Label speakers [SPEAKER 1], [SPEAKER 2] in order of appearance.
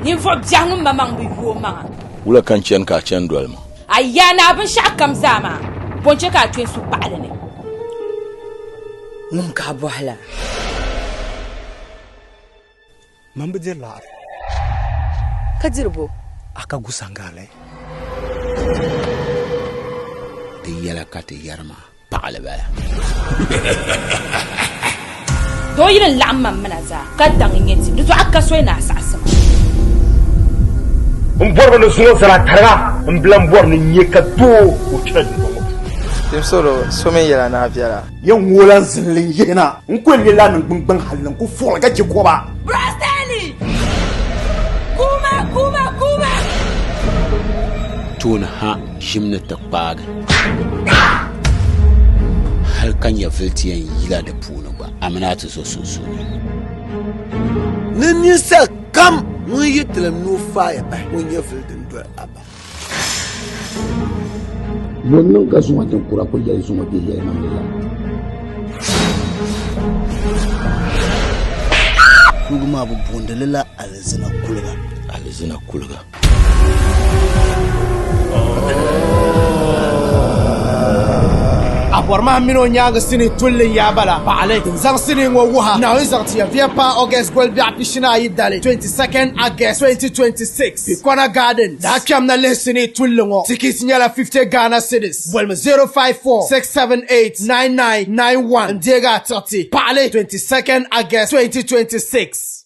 [SPEAKER 1] yin fo biang mamang bi hu ma
[SPEAKER 2] wula kan chen ka chen dolma
[SPEAKER 1] ayana bin shakam zama bonche ka twen su paale ne mun ka bohla
[SPEAKER 3] man bidir la
[SPEAKER 1] kadirbo
[SPEAKER 3] aka gusangale
[SPEAKER 4] de yala kate yarma paale bala
[SPEAKER 1] do yin lamma manaza ka dang ngeti do aka so na asasa
[SPEAKER 5] borba no sungo sara targa mblam bor ni nyeka to o chadu
[SPEAKER 6] dem solo some yela na afiara
[SPEAKER 5] yan wolan zilin yena nkwen lela nan gbangban halin ku fo ga ji ko ba
[SPEAKER 1] Brasteli kuma
[SPEAKER 4] tun ha shimna ta paga har kan ya filtiyan yila da puna ba amana ta so sun
[SPEAKER 7] Nini sa kam mun yi tilam no fire ba mun yi filtin do aba
[SPEAKER 4] wannan ka suma tan kura ko yayi suma bi yayi mamilla
[SPEAKER 7] kuma bu bondalala alzina kulga
[SPEAKER 3] Aborma mino nyanga sini tulle yabala paale zang sini ngowuha na wizarti ya viepa August gold bia pishina yidale 22nd August 2026 Pikwana Garden da kyam na lesini tulle ngo tikisi nyala 50 Ghana cedis welme 054-678-9991 ndega 30 paale 22nd August 2026